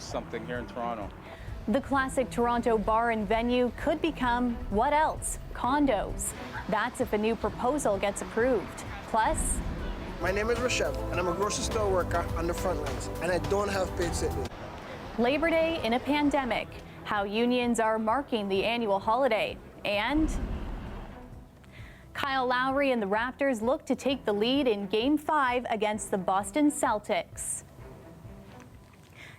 something here in Toronto. The classic Toronto bar and venue could become what else? Condos. That's if a new proposal gets approved. Plus, my name is Rochelle, and I'm a grocery store worker on the front lines, and I don't have paid sick leave. Labor Day in a pandemic, how unions are marking the annual holiday, and Kyle Lowry and the Raptors look to take the lead in Game 5 against the Boston Celtics.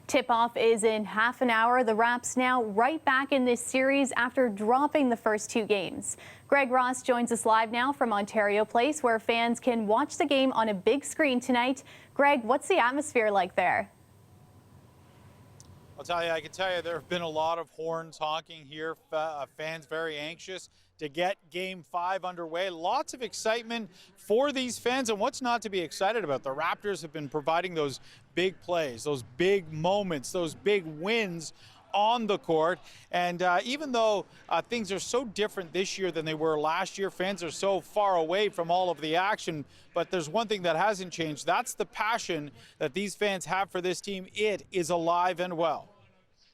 Tip-off is in half an hour. The Raps now right back in this series after dropping the first two games. Greg Ross joins us live now from Ontario Place, where fans can watch the game on a big screen tonight. Greg, what's the atmosphere like there? I can tell you there have been a lot of horns honking here. Fans very anxious to get Game 5 underway. Lots of excitement for these fans, and what's not to be excited about? The Raptors have been providing those big plays, those big moments, those big wins on the court. And even though things are so different this year than they were last year, fans are so far away from all of the action, but there's one thing that hasn't changed. That's the passion that these fans have for this team. It is alive and well.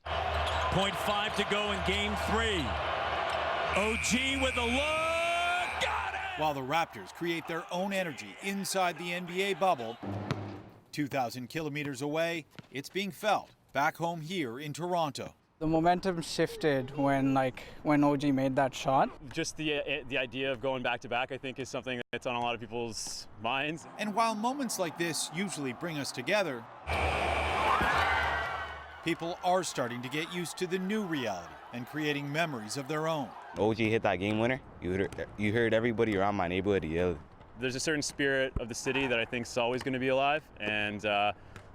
0.5 to go in Game 3. OG with a look, got it! While the Raptors create their own energy inside the NBA bubble, 2,000 kilometers away, it's being felt back home here in Toronto. The momentum shifted when OG made that shot. Just the idea of going back to back, I think, is something that's on a lot of people's minds. And while moments like this usually bring us together, people are starting to get used to the new reality and creating memories of their own. OG hit that game winner. You heard everybody around my neighborhood yell. There's a certain spirit of the city that I think is always going to be alive, and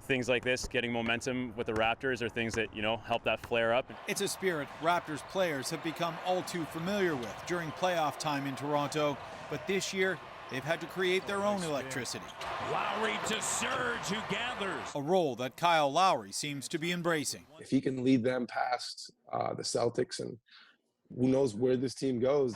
things like this, getting momentum with the Raptors, are things that, help that flare up. It's a spirit Raptors players have become all too familiar with during playoff time in Toronto, but this year they've had to create their own electricity. Lowry to Serge, who gathers. A role that Kyle Lowry seems to be embracing. If he can lead them past the Celtics, and who knows where this team goes.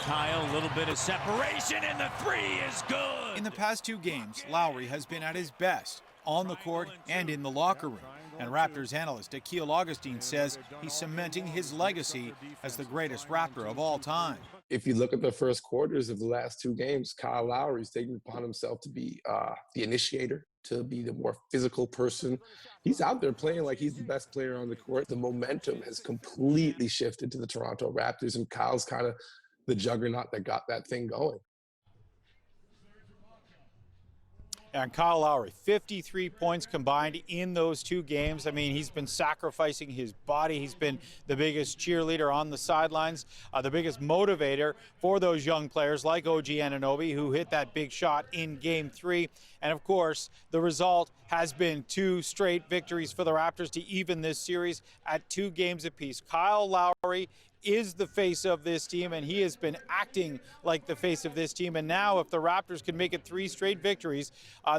Kyle, a little bit of separation, and the three is good. In the past two games, Lowry has been at his best, on the court and in the locker room. And Raptors analyst Akil Augustine says he's cementing his legacy as the greatest Raptor of all time. If you look at the first quarters of the last two games, Kyle Lowry's taken upon himself to be the initiator, to be the more physical person. He's out there playing like he's the best player on the court. The momentum has completely shifted to the Toronto Raptors, and Kyle's kind of the juggernaut that got that thing going. And Kyle Lowry, 53 points combined in those two games. I mean, he's been sacrificing his body. He's been the biggest cheerleader on the sidelines, the biggest motivator for those young players like OG Anunoby, who hit that big shot in Game 3. And, of course, the result has been 2 straight victories for the Raptors to even this series at 2 games apiece. Kyle Lowry is the face of this team, and he has been acting like the face of this team. And now if the Raptors can make it 3 straight victories,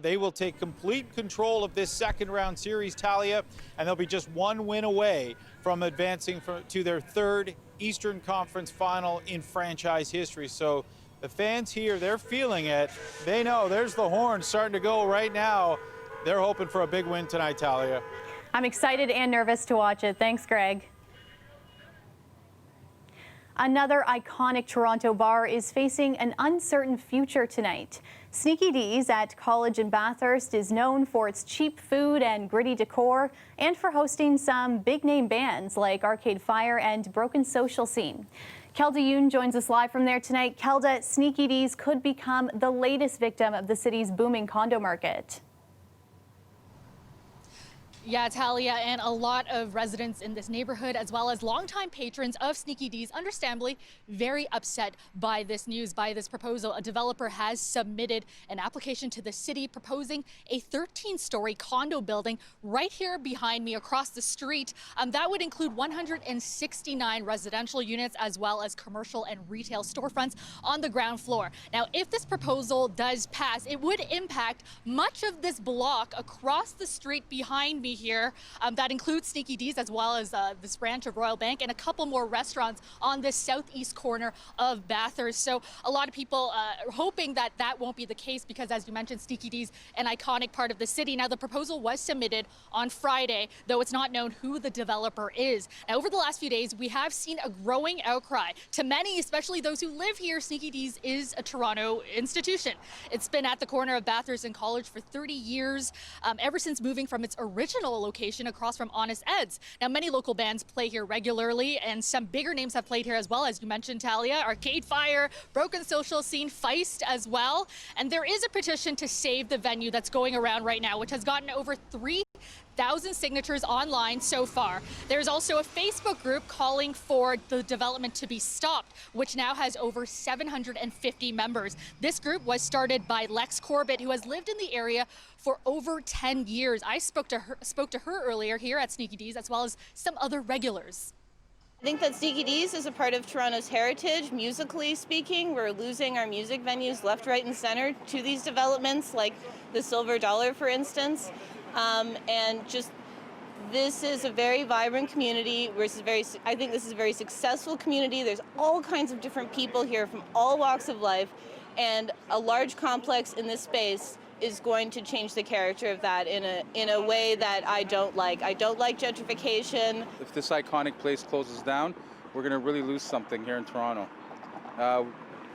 they will take complete control of this second round series, Talia, and they'll be just 1 win away from advancing to their 3rd Eastern Conference final in franchise history. So the fans here, they're feeling it. They know there's the horn starting to go right now. They're hoping for a big win tonight, Talia. I'm excited and nervous to watch it. Thanks, Greg. Another iconic Toronto bar is facing an uncertain future tonight. Sneaky D's at College and Bathurst is known for its cheap food and gritty decor, and for hosting some big-name bands like Arcade Fire and Broken Social Scene. Kelda Yoon joins us live from there tonight. Kelda, Sneaky D's could become the latest victim of the city's booming condo market. Yeah, Talia, and a lot of residents in this neighborhood, as well as longtime patrons of Sneaky D's, understandably very upset by this news, by this proposal. A developer has submitted an application to the city proposing a 13-story condo building right here behind me across the street. That would include 169 residential units, as well as commercial and retail storefronts on the ground floor. Now, if this proposal does pass, it would impact much of this block across the street behind me community here that includes Sneaky D's as well as this branch of Royal Bank and a couple more restaurants on this southeast corner of Bathurst. So a lot of people are hoping that that won't be the case because, as you mentioned, Sneaky D's an iconic part of the city. Now, the proposal was submitted on Friday, though it's not known who the developer is. Now, over the last few days, we have seen a growing outcry. To many, especially those who live here, Sneaky D's is a Toronto institution. It's been at the corner of Bathurst and College for 30 years, ever since moving from its original location across from Honest Ed's. Now, many local bands play here regularly, and some bigger names have played here as well, as you mentioned, Talia, Arcade Fire, Broken Social Scene, Feist as well. And there is a petition to save the venue that's going around right now, which has gotten over 3,000 signatures online so far. There's also a Facebook group calling for the development to be stopped, which now has over 750 members. This group was started by Lex Corbett, who has lived in the area for over 10 years. I spoke to her earlier here at Sneaky D's, as well as some other regulars. I think that Sneaky D's is a part of Toronto's heritage, musically speaking. We're losing our music venues left, right, and center to these developments, like the Silver Dollar, for instance. And just this is a very vibrant community. I think this is a very successful community. There's all kinds of different people here from all walks of life, and a large complex in this space is going to change the character of that in a way that I don't like. I don't like gentrification. If this iconic place closes down, we're going to really lose something here in Toronto.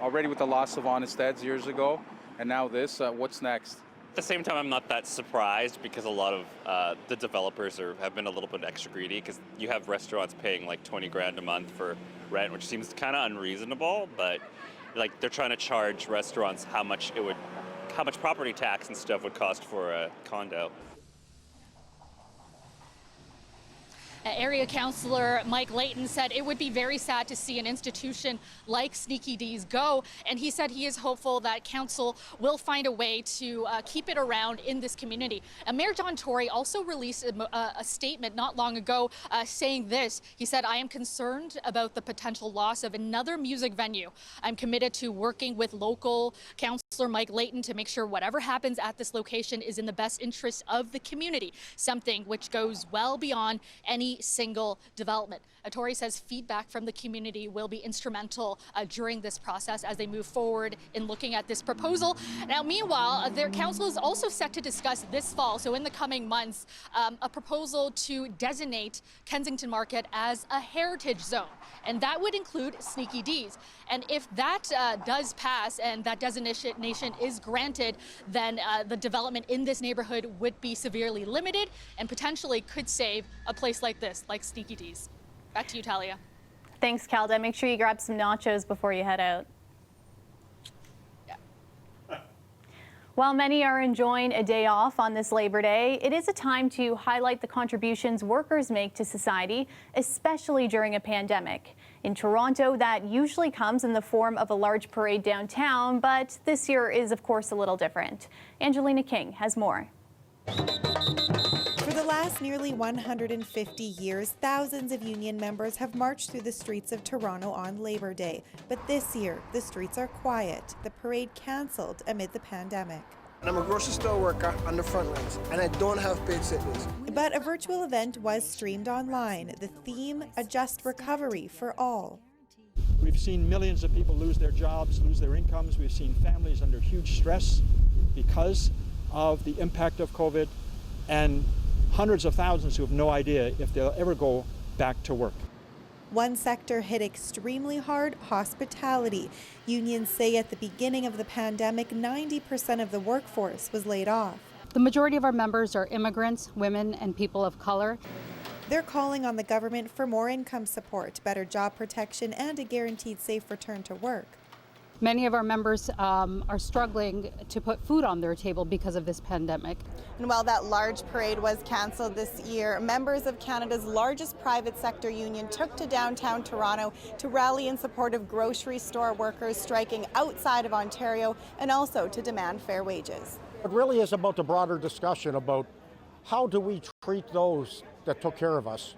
Already with the loss of Honest Ed's years ago, and now this, what's next? At the same time, I'm not that surprised because a lot of the developers have been a little bit extra greedy, because you have restaurants paying like 20 grand a month for rent, which seems kind of unreasonable, but like they're trying to charge restaurants how much property tax and stuff would cost for a condo. Area Councillor Mike Layton said it would be very sad to see an institution like Sneaky D's go, and he said he is hopeful that council will find a way to keep it around in this community. Mayor John Tory also released a statement not long ago saying this. He said, "I am concerned about the potential loss of another music venue. I'm committed to working with local Councillor Mike Layton to make sure whatever happens at this location is in the best interest of the community, something which goes well beyond any single development." Tory says feedback from the community will be instrumental during this process as they move forward in looking at this proposal. Now, meanwhile, their council is also set to discuss this fall, so in the coming months, a proposal to designate Kensington Market as a heritage zone, and that would include Sneaky D's. And if that does pass and that designation is granted, then the development in this neighborhood would be severely limited and potentially could save a place like this, like Sneaky D's. Back to you, Talia. Thanks, Calda. Make sure you grab some nachos before you head out. Yeah. While many are enjoying a day off on this Labor Day, it is a time to highlight the contributions workers make to society, especially during a pandemic. In Toronto, that usually comes in the form of a large parade downtown, but this year is, of course, a little different. Angelina King has more. For the last nearly 150 years, thousands of union members have marched through the streets of Toronto on Labor Day. But this year, the streets are quiet. The parade cancelled amid the pandemic. And I'm a grocery store worker on the front lines, and I don't have paid sick days. But a virtual event was streamed online. The theme, a just recovery for all. We've seen millions of people lose their jobs, lose their incomes. We've seen families under huge stress because of the impact of COVID, and hundreds of thousands who have no idea if they'll ever go back to work. One sector hit extremely hard, hospitality. Unions say at the beginning of the pandemic, 90% of the workforce was laid off. The majority of our members are immigrants, women, and people of color. They're calling on the government for more income support, better job protection, and a guaranteed safe return to work. Many of our members are struggling to put food on their table because of this pandemic. And while that large parade was cancelled this year, members of Canada's largest private sector union took to downtown Toronto to rally in support of grocery store workers striking outside of Ontario and also to demand fair wages. It really is about the broader discussion about how do we treat those that took care of us,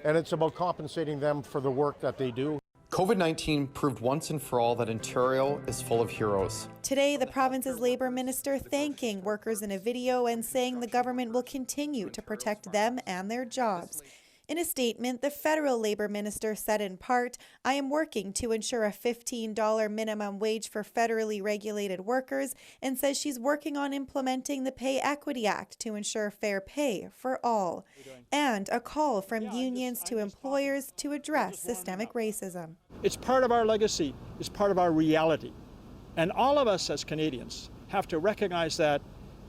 and it's about compensating them for the work that they do. COVID-19 proved once and for all that Ontario is full of heroes. Today, the province's Labour Minister thanking workers in a video and saying the government will continue to protect them and their jobs. In a statement, the federal Labour Minister said in part, "I am working to ensure a $15 minimum wage for federally regulated workers," and says she's working on implementing the Pay Equity Act to ensure fair pay for all, and a call from unions to employers to address systemic racism. It's part of our legacy, it's part of our reality. And all of us as Canadians have to recognize that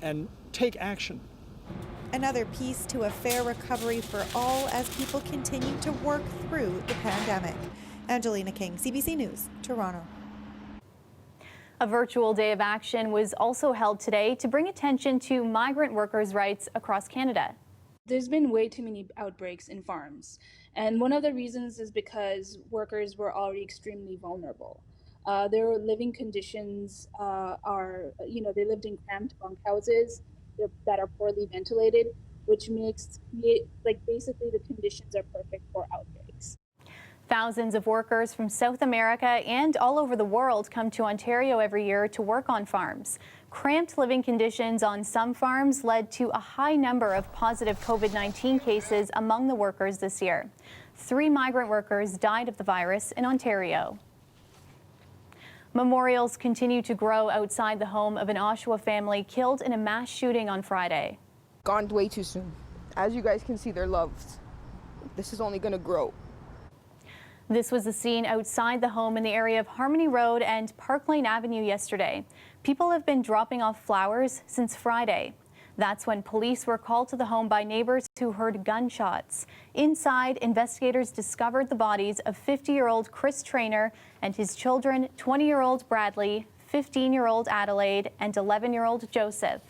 and take action. Another piece to a fair recovery for all as people continue to work through the pandemic. Angelina King, CBC News, Toronto. A virtual day of action was also held today to bring attention to migrant workers' rights across Canada. There's been way too many outbreaks in farms, and one of the reasons is because workers were already extremely vulnerable. Their living conditions they lived in cramped bunkhouses that are poorly ventilated, which makes basically the conditions are perfect for outbreaks. Thousands of workers from South America and all over the world come to Ontario every year to work on farms. Cramped living conditions on some farms led to a high number of positive COVID-19 cases among the workers this year. 3 migrant workers died of the virus in Ontario. Memorials continue to grow outside the home of an Oshawa family killed in a mass shooting on Friday. Gone way too soon. As you guys can see, they're loved. This is only going to grow. This was the scene outside the home in the area of Harmony Road and Park Lane Avenue yesterday. People have been dropping off flowers since Friday. That's when police were called to the home by neighbors who heard gunshots. Inside, investigators discovered the bodies of 50-year-old Chris Traynor and his children, 20-year-old Bradley, 15-year-old Adelaide, and 11-year-old Joseph.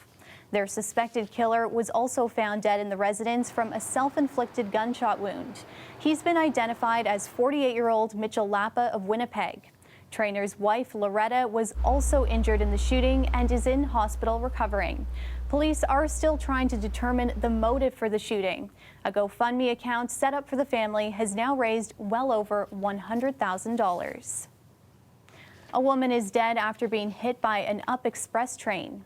Their suspected killer was also found dead in the residence from a self-inflicted gunshot wound. He's been identified as 48-year-old Mitchell Lappa of Winnipeg. Traynor's wife, Loretta, was also injured in the shooting and is in hospital recovering. Police are still trying to determine the motive for the shooting. A GoFundMe account set up for the family has now raised well over $100,000. A woman is dead after being hit by an Up Express train.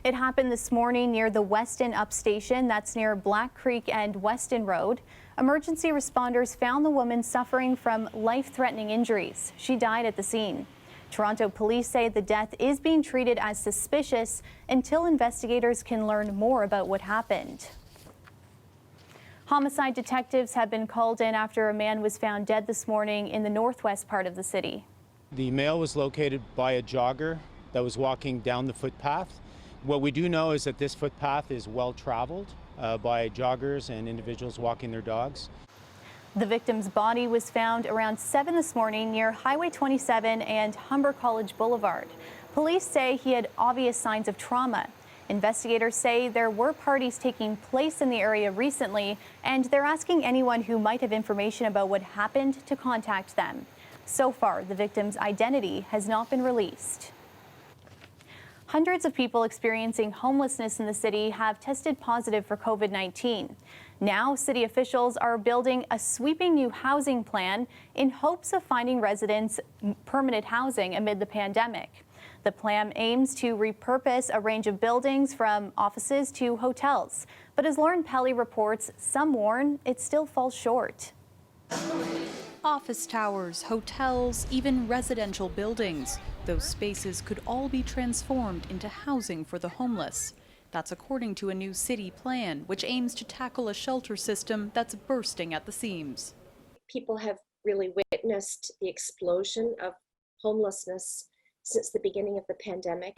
It happened this morning near the Weston Up station, that's near Black Creek and Weston Road. Emergency responders found the woman suffering from life-threatening injuries. She died at the scene. Toronto police say the death is being treated as suspicious until investigators can learn more about what happened. Homicide detectives have been called in after a man was found dead this morning in the northwest part of the city. The male was located by a jogger that was walking down the footpath. What we do know is that this footpath is well traveled by joggers and individuals walking their dogs. The victim's body was found around 7 this morning near Highway 27 and Humber College Boulevard. Police say he had obvious signs of trauma. Investigators say there were parties taking place in the area recently, and they're asking anyone who might have information about what happened to contact them. So far, the victim's identity has not been released. Hundreds of people experiencing homelessness in the city have tested positive for COVID-19. Now, city officials are building a sweeping new housing plan in hopes of finding residents permanent housing amid the pandemic. The plan aims to repurpose a range of buildings from offices to hotels. But as Lauren Pelly reports, some warn it still falls short. Office towers, hotels, even residential buildings. Those spaces could all be transformed into housing for the homeless. That's according to a new city plan, which aims to tackle a shelter system that's bursting at the seams. People have really witnessed the explosion of homelessness since the beginning of the pandemic.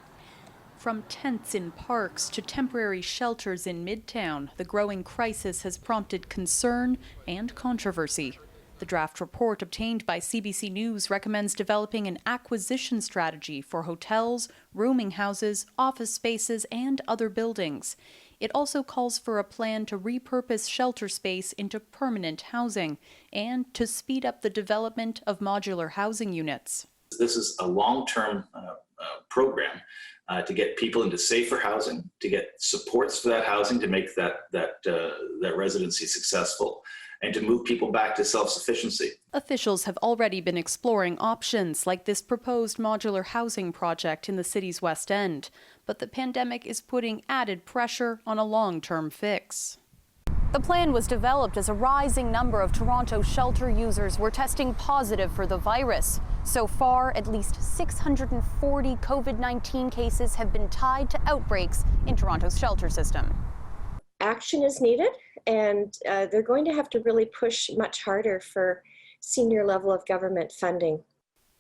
From tents in parks to temporary shelters in Midtown, the growing crisis has prompted concern and controversy. The draft report obtained by CBC News recommends developing an acquisition strategy for hotels, rooming houses, office spaces, and other buildings. It also calls for a plan to repurpose shelter space into permanent housing and to speed up the development of modular housing units. This is a long-term program to get people into safer housing, to get supports for that housing, to make that residency successful, and to move people back to self-sufficiency. Officials have already been exploring options like this proposed modular housing project in the city's West End, but the pandemic is putting added pressure on a long-term fix. The plan was developed as a rising number of Toronto shelter users were testing positive for the virus. So far, at least 640 COVID-19 cases have been tied to outbreaks in Toronto's shelter system. Action is needed, and they're going to have to really push much harder for senior level of government funding.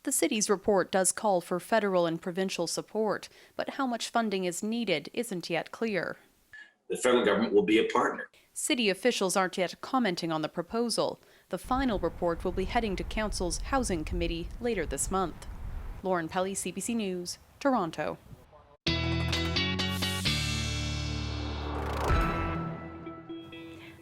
The city's report does call for federal and provincial support, but how much funding is needed isn't yet clear. The federal government will be a partner. City officials aren't yet commenting on the proposal. The final report will be heading to Council's Housing Committee later this month. Lauren Pelly, CBC News, Toronto.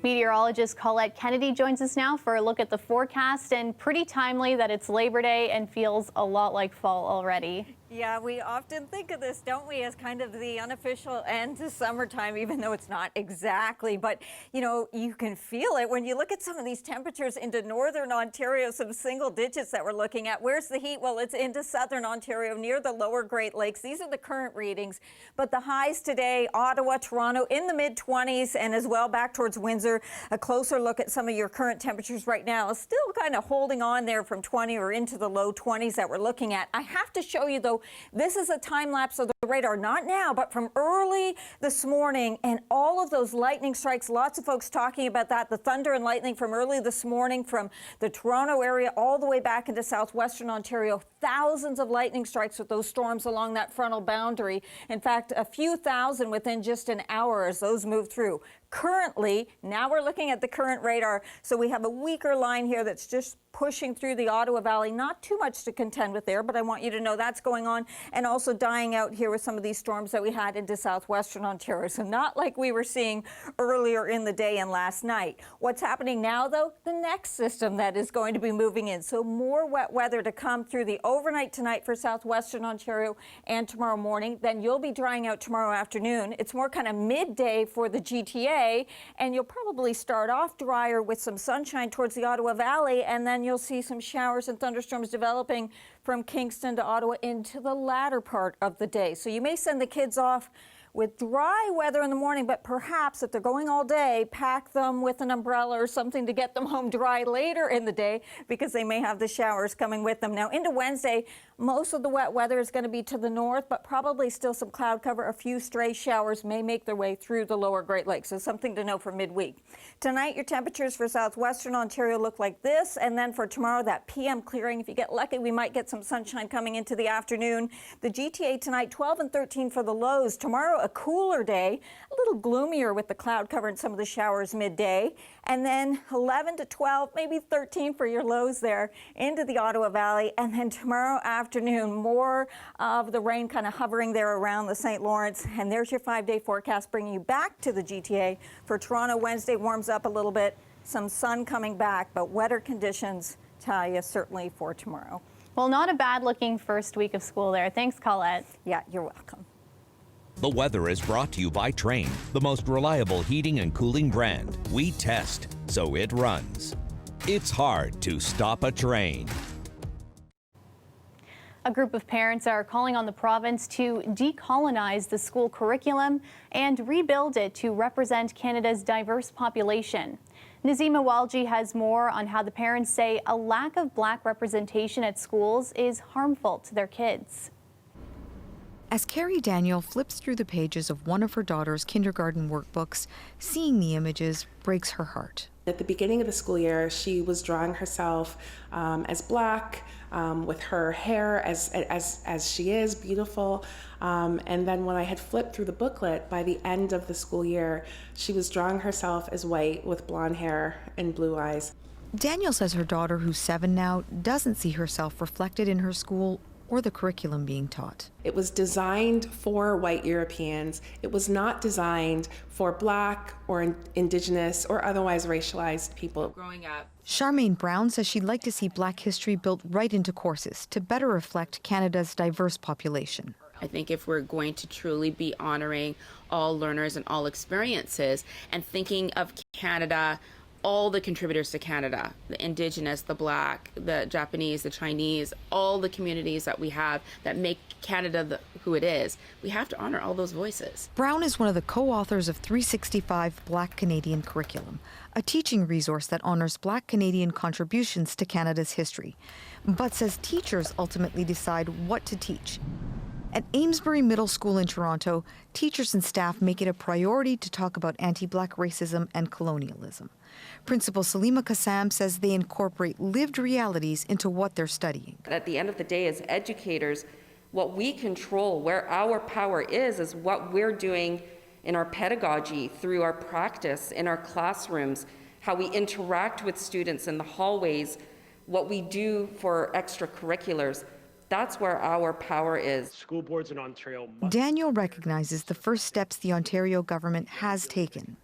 Meteorologist Colette Kennedy joins us now for a look at the forecast, and pretty timely that it's Labor Day and feels a lot like fall already. Yeah, we often think of this, don't we, as kind of the unofficial end to summertime, even though it's not exactly. But, you know, you can feel it when you look at some of these temperatures into northern Ontario, some single digits that we're looking at. Where's the heat? Well, it's into southern Ontario, near the lower Great Lakes. These are the current readings. But the highs today, Ottawa, Toronto, in the mid-20s, and as well back towards Windsor. A closer look at some of your current temperatures right now. Still kind of holding on there from 20 or into the low 20s that we're looking at. I have to show you, though, this is a time lapse of the radar, not now, but from early this morning, and all of those lightning strikes, lots of folks talking about that, the thunder and lightning from early this morning from the Toronto area all the way back into southwestern Ontario. Thousands of lightning strikes with those storms along that frontal boundary. In fact, a few thousand within just an hour as those move through. Currently, now we're looking at the current radar, so we have a weaker line here that's just pushing through the Ottawa Valley. Not too much to contend with there, but I want you to know that's going on, and also dying out here with some of these storms that we had into southwestern Ontario. So not like we were seeing earlier in the day and last night. What's happening now, though? The next system that is going to be moving in. So more wet weather to come through the overnight tonight for southwestern Ontario and tomorrow morning. Then you'll be drying out tomorrow afternoon. It's more kind of midday for the GTA, and you'll probably start off drier with some sunshine towards the Ottawa Valley, and then you'll see some showers and thunderstorms developing from Kingston to Ottawa into the latter part of the day. So you may send the kids off with dry weather in the morning, but perhaps if they're going all day, pack them with an umbrella or something to get them home dry later in the day, because they may have the showers coming with them. Now into Wednesday, most of the wet weather is going to be to the north, but probably still some cloud cover. A few stray showers may make their way through the lower Great Lakes. So something to know for midweek. Tonight, your temperatures for southwestern Ontario look like this, and then for tomorrow, that PM clearing. If you get lucky, we might get some sunshine coming into the afternoon. The GTA tonight, 12 and 13 for the lows. Tomorrow, a cooler day, a little gloomier with the cloud cover and some of the showers midday. And then 11 to 12, maybe 13 for your lows there into the Ottawa Valley. And then tomorrow afternoon, more of the rain kind of hovering there around the St. Lawrence. And there's your 5-day forecast bringing you back to the GTA. For Toronto, Wednesday warms up a little bit, some sun coming back, but wetter conditions tell you certainly for tomorrow. Well, not a bad looking first week of school there. Thanks, Colette. Yeah, you're welcome. The weather is brought to you by Trane, the most reliable heating and cooling brand. We test, so it runs. It's hard to stop a train. A group of parents are calling on the province to decolonize the school curriculum and rebuild it to represent Canada's diverse population. Nazima Walji has more on how the parents say a lack of Black representation at schools is harmful to their kids. As Carrie Daniel flips through the pages of one of her daughter's kindergarten workbooks, seeing the images breaks her heart. At the beginning of the school year, she was drawing herself as Black, with her hair as she is, beautiful. And then when I had flipped through the booklet, by the end of the school year, she was drawing herself as white with blonde hair and blue eyes. Daniel says her daughter, who's 7 now, doesn't see herself reflected in her school or the curriculum being taught. It was designed for white Europeans. It was not designed for Black or Indigenous or otherwise racialized people. Growing up, Charmaine Brown says she'd like to see Black history built right into courses to better reflect Canada's diverse population. I think if we're going to truly be honoring all learners and all experiences and thinking of Canada, all the contributors to Canada, the Indigenous, the Black, the Japanese, the Chinese, all the communities that we have that make Canada who it is, we have to honor all those voices. Brown is one of the co-authors of 365 Black Canadian Curriculum, a teaching resource that honors Black Canadian contributions to Canada's history, but says teachers ultimately decide what to teach. At Amesbury Middle School in Toronto, teachers and staff make it a priority to talk about anti-Black racism and colonialism. Principal Salima Kassam says they incorporate lived realities into what they're studying. At the end of the day, as educators, what we control, where our power is what we're doing in our pedagogy, through our practice, in our classrooms, how we interact with students in the hallways, what we do for extracurriculars. That's where our power is. School boards in Ontario Daniel recognizes the first steps the Ontario government has taken,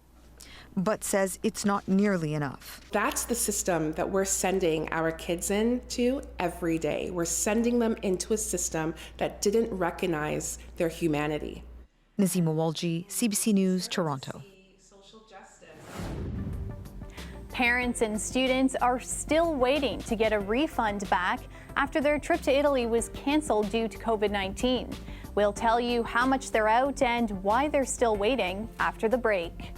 but says it's not nearly enough. That's the system that we're sending our kids into every day. We're sending them into a system that didn't recognize their humanity. Nazima Walji, CBC News, Toronto. Parents and students are still waiting to get a refund back after their trip to Italy was canceled due to COVID-19. We'll tell you how much they're out and why they're still waiting after the break.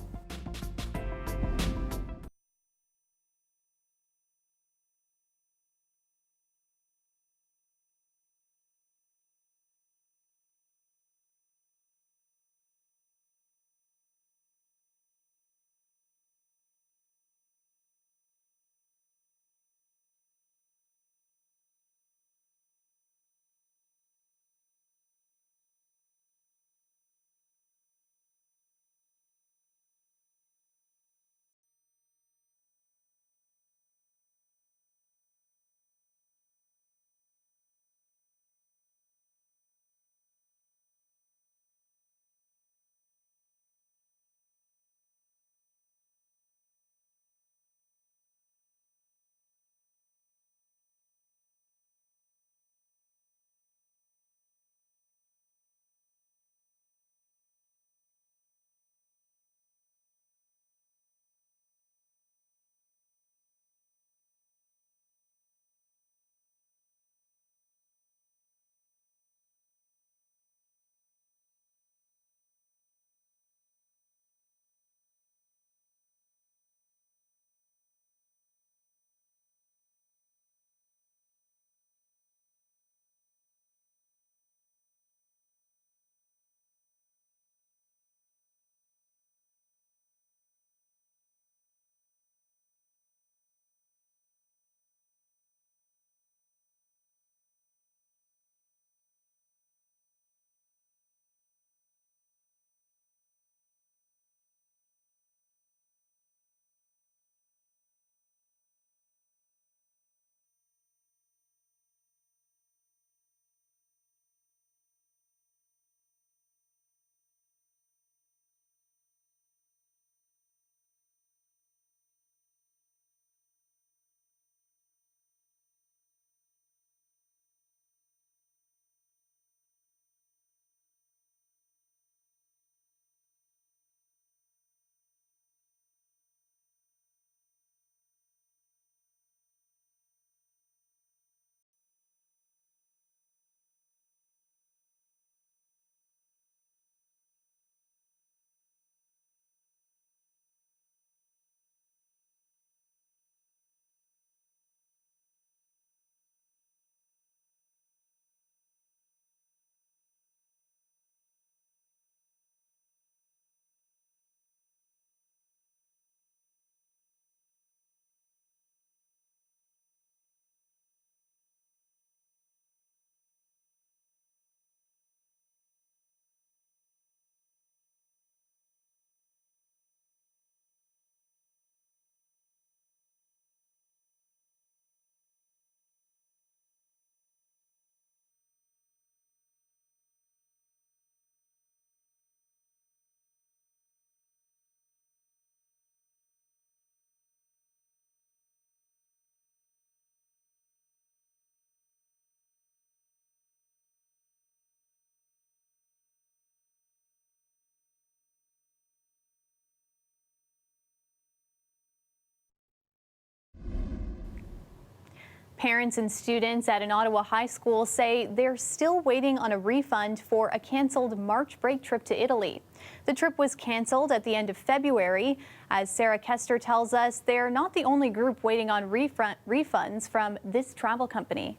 Parents and students at an Ottawa high school say they're still waiting on a refund for a canceled March break trip to Italy. The trip was canceled at the end of February. As Sarah Kester tells us, they're not the only group waiting on refunds from this travel company.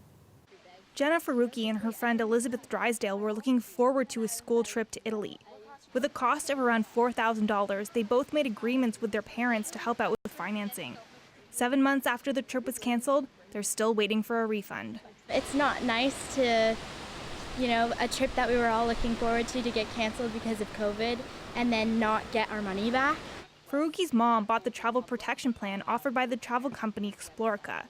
Jenna Faruqi and her friend Elizabeth Drysdale were looking forward to a school trip to Italy. With a cost of around $4,000, they both made agreements with their parents to help out with financing. 7 months after the trip was canceled, they're still waiting for a refund. It's not nice to, a trip that we were all looking forward to get canceled because of COVID and then not get our money back. Faruqi's mom bought the travel protection plan offered by the travel company Explorica.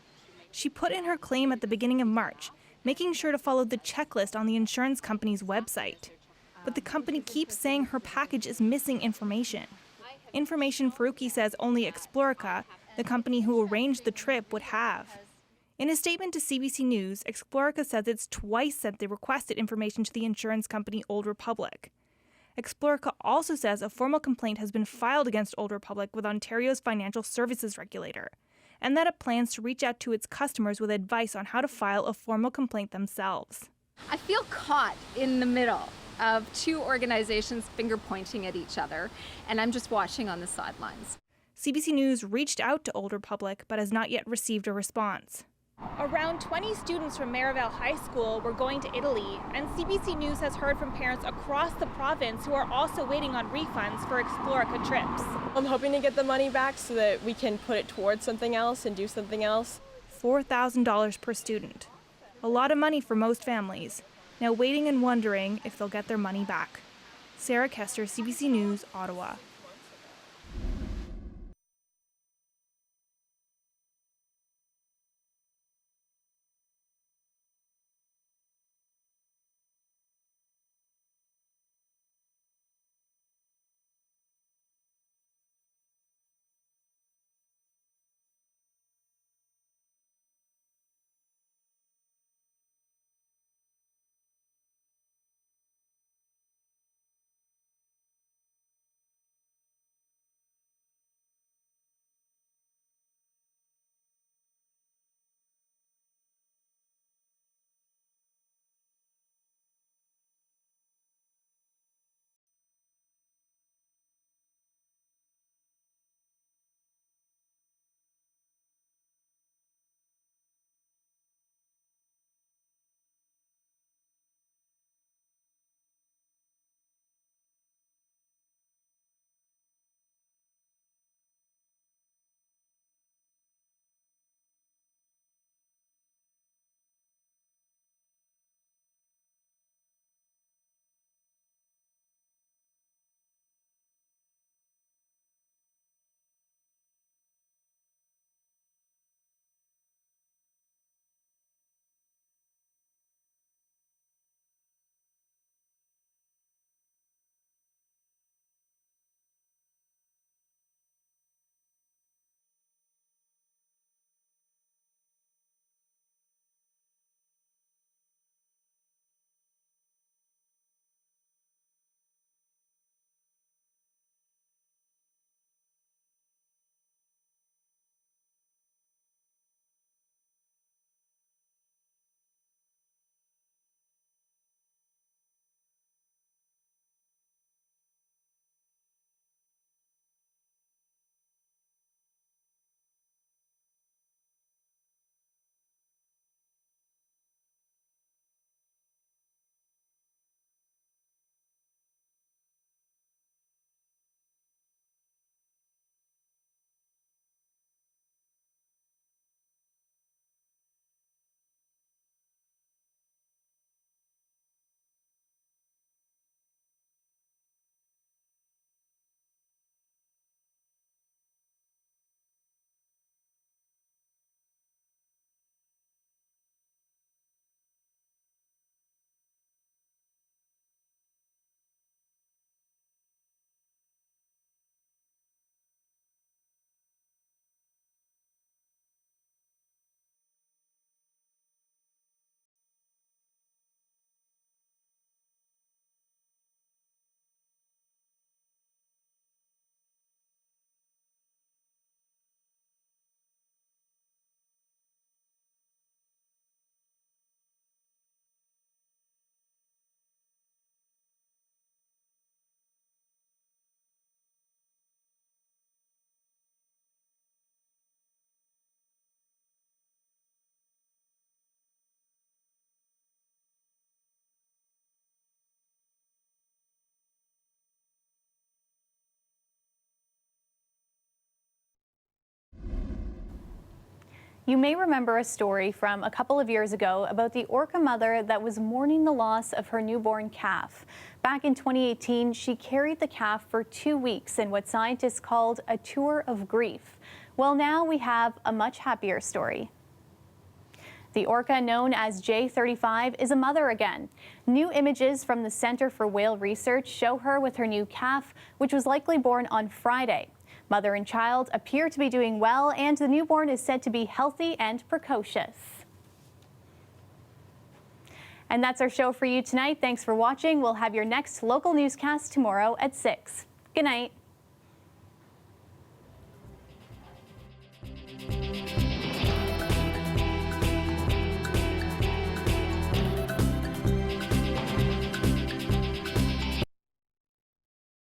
She put in her claim at the beginning of March, making sure to follow the checklist on the insurance company's website. But the company keeps saying her package is missing information. Information Faruqi says only Explorica, the company who arranged the trip, would have. In a statement to CBC News, Explorica says it's twice sent the requested information to the insurance company Old Republic. Explorica also says a formal complaint has been filed against Old Republic with Ontario's financial services regulator, and that it plans to reach out to its customers with advice on how to file a formal complaint themselves. I feel caught in the middle of two organizations finger pointing at each other, and I'm just watching on the sidelines. CBC News reached out to Old Republic but has not yet received a response. Around 20 students from Marival High School were going to Italy, and CBC News has heard from parents across the province who are also waiting on refunds for Explorica trips. I'm hoping to get the money back so that we can put it towards something else and do something else. $4,000 per student. A lot of money for most families, now waiting and wondering if they'll get their money back. Sarah Kester, CBC News, Ottawa. You may remember a story from a couple of years ago about the orca mother that was mourning the loss of her newborn calf. Back in 2018, she carried the calf for 2 weeks in what scientists called a tour of grief. Well, now we have a much happier story. The orca, known as J35, is a mother again. New images from the Center for Whale Research show her with her new calf, which was likely born on Friday. Mother and child appear to be doing well, and the newborn is said to be healthy and precocious. And that's our show for you tonight. Thanks for watching. We'll have your next local newscast tomorrow at 6. Good night.